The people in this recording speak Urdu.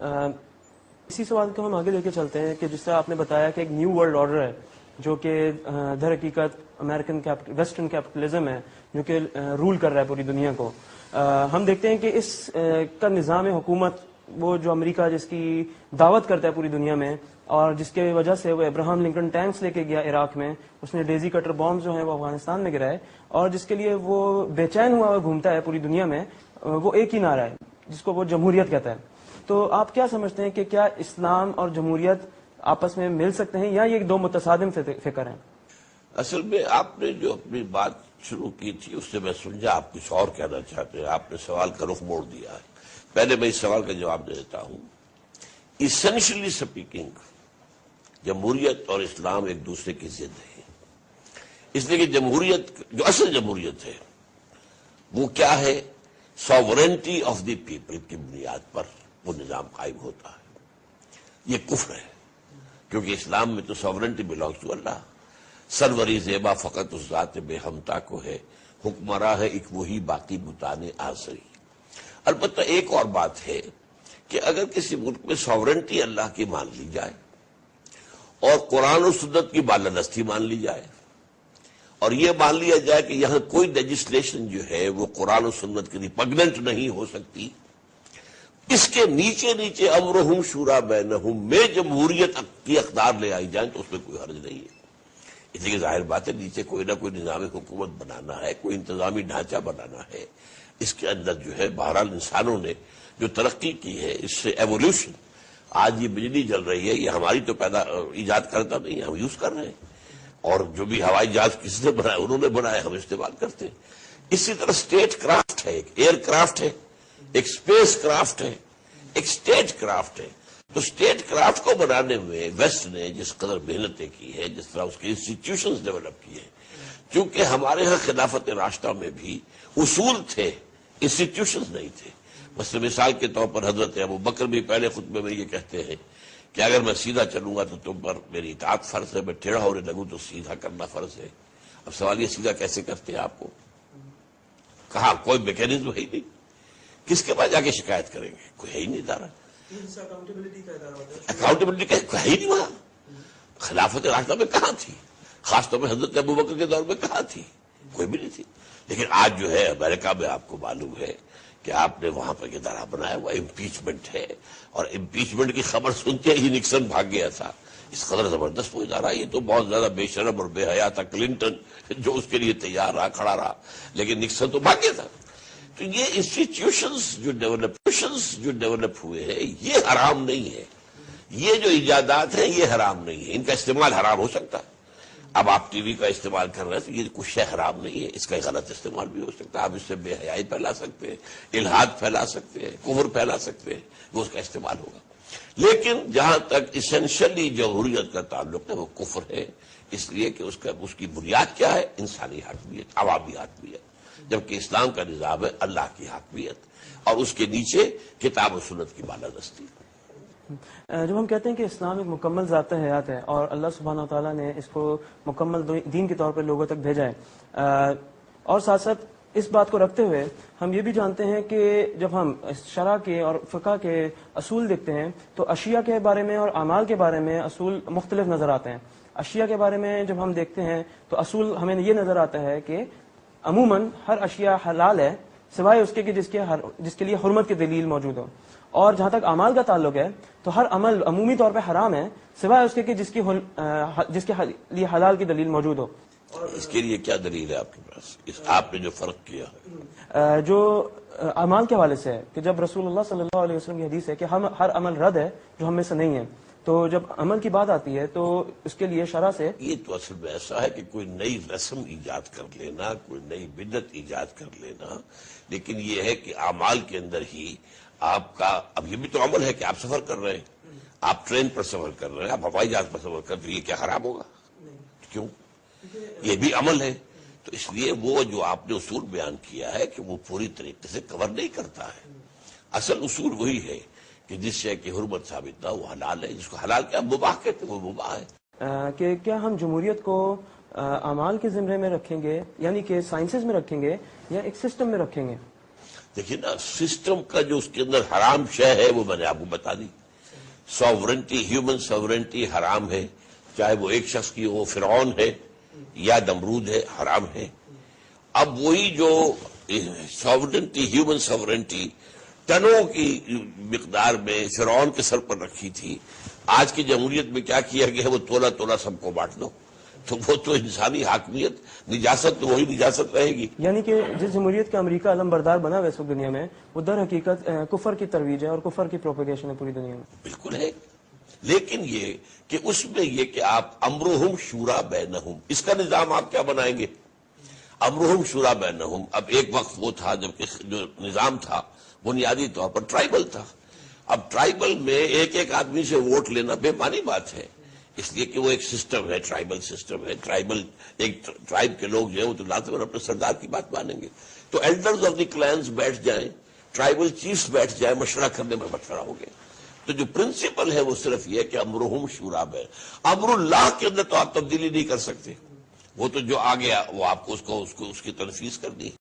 اسی سوال کو ہم آگے لے کے چلتے ہیں کہ جس طرح آپ نے بتایا کہ ایک نیو ورلڈ آرڈر ہے جو کہ در حقیقت امریکن ویسٹرن کیپٹلزم ہے جو کہ رول کر رہا ہے پوری دنیا کو. ہم دیکھتے ہیں کہ اس کا نظام حکومت وہ جو امریکہ جس کی دعوت کرتا ہے پوری دنیا میں اور جس کی وجہ سے وہ ابراہم لنکن ٹینکس لے کے گیا عراق میں, اس نے ڈیزی کٹر بامز جو ہیں وہ افغانستان میں گرائے اور جس کے لیے وہ بے چین ہوا گھومتا ہے پوری دنیا میں, وہ ایک ہی نعرہ ہے جس کو وہ جمہوریت کہتا ہے. تو آپ کیا سمجھتے ہیں کہ کیا اسلام اور جمہوریت آپس میں مل سکتے ہیں یا یہ دو متصادم فکر ہیں؟ اصل میں آپ نے جو اپنی بات شروع کی تھی اس سے میں سمجھا آپ کچھ اور کہنا چاہتے ہیں. آپ نے سوال کا رخ موڑ دیا ہے. پہلے میں اس سوال کا جواب دیتا ہوں. ایسنشلی سپیکنگ جمہوریت اور اسلام ایک دوسرے کی ضد ہے, اس لیے کہ جمہوریت جو اصل جمہوریت ہے وہ کیا ہے, ساورنٹی آف دی پیپل کی بنیاد پر وہ نظام قائم ہوتا ہے. یہ کفر ہے کیونکہ اسلام میں تو ساورنٹی بلانگس ٹو اللہ. سروری زیبا فقط اس ذات بے ہمتا کو ہے, حکمراں ہے ایک وہی باقی بتانے آزری. البتہ ایک اور بات ہے کہ اگر کسی ملک میں ساورنٹی اللہ کی مان لی جائے اور قرآن و سنت کی بالادستی مان لی جائے اور یہ مان لیا جائے کہ یہاں کوئی لیجسلیشن جو ہے وہ قرآن و سنت کے ریپگننٹ نہیں ہو سکتی, اس کے نیچے نیچے امرہم شورا بینہم میں جمہوریت کی اقدار لے آئی جائیں تو اس میں کوئی حرج نہیں ہے. اس لیے ظاہر بات ہے نیچے کوئی نہ کوئی نظام حکومت بنانا ہے, کوئی انتظامی ڈھانچہ بنانا ہے. اس کے اندر جو ہے بہرحال انسانوں نے جو ترقی کی ہے اس سے ایولیوشن, آج یہ بجلی جل رہی ہے یہ ہماری تو ایجاد کرتا نہیں ہے, ہم یوز کر رہے ہیں. اور جو بھی ہوائی جہاز کس نے بنایا انہوں نے بنایا, ہم استعمال کرتے ہیں. اسی طرح اسٹیٹ کرافٹ ہے, ایک ایئر کرافٹ ہے, ایک اسپیس کرافٹ ہے, ایک اسٹیٹ کرافٹ ہے. تو اسٹیٹ کرافٹ کو بنانے میں ویسٹ نے جس قدر محنتیں کی ہے, جس طرح اس کے انسٹیٹیوشنز ڈیولپ کیے ہیں, چونکہ ہمارے ہاں خلافت راشدہ میں بھی اصول تھے, انسٹیٹیوشنز نہیں تھے. مثلا مثال کے طور پر حضرت ابو بکر بھی پہلے خطبے میں یہ کہتے ہیں کہ اگر میں سیدھا چلوں گا تو تم پر میری اطاعت فرض ہے, میں ٹیڑھا ہونے لگوں تو سیدھا کرنا فرض ہے. اب سوال یہ سیدھا کیسے کرتے ہیں آپ کو, کہا کوئی میکینزم ہے ہی نہیں, کس کے پاس جا کے شکایت کریں گے, کوئی ہے ہی نہیں ادارہ. اکاؤنٹیبلٹی کا ہے ہی نہیں وہاں. خلافت راشدہ میں کہاں تھی, خاص طور پہ حضرت ابو بکر کے دور میں کہاں تھی, کوئی بھی نہیں تھی. لیکن آج جو ہے امریکہ میں آپ کو معلوم ہے کہ آپ نے وہاں پر ادارہ بنایا ہوا امپیچمنٹ ہے, اور امپیچمنٹ کی خبر سنتے ہی نکسن بھاگ گیا تھا. اس قدر زبردست وہ ادارہ, یہ تو بہت زیادہ بے شرم اور بے حیا تھا کلنٹن جو اس کے لیے تیار رہا, کھڑا رہا, لیکن نکسن تو بھاگ گیا تھا. تو یہ انسٹیٹیوشنز جو ڈیولپ ہوئے ہیں یہ حرام نہیں ہے, یہ جو ایجادات ہیں یہ حرام نہیں ہے, ان کا استعمال حرام ہو سکتا ہے. اب آپ ٹی وی کا استعمال کر رہے ہیں تو یہ کچھ شے حرام نہیں ہے, اس کا غلط استعمال بھی ہو سکتا ہے. آپ اس سے بے حیائی پھیلا سکتے ہیں, الحاد پھیلا سکتے ہیں, کفر پھیلا سکتے ہیں, وہ اس کا استعمال ہوگا. لیکن جہاں تک اسینشلی جمہوریت کا تعلق ہے وہ کفر ہے, اس لیے کہ اس کی بنیاد کیا ہے, انسانی حاکمیت, عوامی حاکمیت, جبکہ اسلام کا نظام ہے اللہ کی حاکمیت اور اس کے نیچے کتاب و سنت کی بالادستی. جب ہم کہتے ہیں کہ اسلام ایک مکمل ذات حیات ہے اور اللہ سبحانہ و تعالیٰ نے اس کو مکمل دین کے طور پر لوگوں تک بھیجا ہے, اور ساتھ ساتھ اس بات کو رکھتے ہوئے ہم یہ بھی جانتے ہیں کہ جب ہم شرع کے اور فقہ کے اصول دیکھتے ہیں تو اشیاء کے بارے میں اور اعمال کے بارے میں اصول مختلف نظر آتے ہیں. اشیاء کے بارے میں جب ہم دیکھتے ہیں تو اصول ہمیں یہ نظر آتا ہے کہ عموماً ہر اشیاء حلال ہے سوائے اس کے کہ جس کے لیے حرمت کی دلیل موجود ہو, اور جہاں تک اعمال کا تعلق ہے تو ہر عمل عمومی طور پہ حرام ہے سوائے اس کے کہ جس کے لیے حلال کی دلیل موجود ہو. اس کے لیے کیا دلیل ہے آپ کے پاس, آپ نے جو فرق کیا جو اعمال کے حوالے سے ہے کہ جب رسول اللہ صلی اللہ علیہ وسلم کی حدیث ہے کہ ہر عمل رد ہے جو ہم میں سے نہیں ہے, تو جب عمل کی بات آتی ہے تو اس کے لیے شرع سے یہ تو اصل میں ایسا ہے کہ کوئی نئی رسم ایجاد کر لینا, کوئی نئی بدعت ایجاد کر لینا. لیکن یہ ہے کہ اعمال کے اندر ہی آپ کا, اب یہ بھی تو عمل ہے کہ آپ سفر کر رہے ہیں, آپ ٹرین پر سفر کر رہے ہیں, آپ ہوائی جہاز پر سفر کر رہے ہیں, یہ کیا خراب ہوگا, کیوں, یہ بھی عمل ہے. تو اس لیے وہ جو آپ نے اصول بیان کیا ہے کہ وہ پوری طریقے سے کور نہیں کرتا ہے. اصل اصول وہی ہے کہ جس شے کی حرمت ثابت نہ وہ حلال ہے, جس کو حلال کیا مباح کہتے ہیں وہ مباح ہے. کہ کیا ہم جمہوریت کو اعمال کے زمرے میں رکھیں گے, یعنی کہ سائنسز میں رکھیں گے یا ایک سسٹم میں رکھیں گے؟ دیکھیے نا سسٹم کا جو اس کے اندر حرام شے ہے وہ میں نے آپ کو بتا دی. ساورنٹی، ہیومن ساورنٹی حرام ہے، چاہے وہ ایک شخص کی وہ فرعون ہے یا نمرود ہے، حرام ہے. اب وہی جو ساورنٹی، ہیومن ساورنٹی ٹنوں کی مقدار میں فرعون کے سر پر رکھی تھی، آج کی جمہوریت میں کیا کیا گیا ہے؟ وہ تولا تولا سب کو بانٹ دو. تو وہ تو انسانی حاکمیت، نجاست تو وہی نجاست رہے گی. یعنی کہ جس جمہوریت کا امریکہ علم بردار بنا ہوا ہے اس وقت دنیا میں، وہ در حقیقت کفر کی ترویج ہے اور کفر کی پروپیگیشن ہے پوری دنیا میں. بالکل ہے، لیکن یہ کہ اس میں یہ کہ آپ امرہم شورا بینہم، اس کا نظام آپ کیا بنائیں گے؟ امرہم شورا بینہم. اب ایک وقت وہ تھا جب کہ جو نظام تھا بنیادی طور پر ٹرائبل تھا. اب ٹرائبل میں ایک ایک آدمی سے ووٹ لینا بے معنی بات ہے، اس لیے کہ وہ ایک سسٹم ہے، ٹرائبل سسٹم ہے. ٹرائبل ایک ٹرائب کے لوگ جو ہیں وہ تو لازماً اپنے سردار کی بات مانیں گے. تو ایلڈرز آف دی کلینز بیٹھ جائیں، ٹرائبل چیفز بیٹھ جائیں، مشورہ کرنے میں مشورہ ہو گیا. تو جو پرنسپل ہے وہ صرف یہ کہ امرہم شورا بین. امر اللہ کے اندر تو آپ تبدیلی نہیں کر سکتے، وہ تو جو آ گیا وہ آپ کو اس کی تنفیذ کرنی ہے.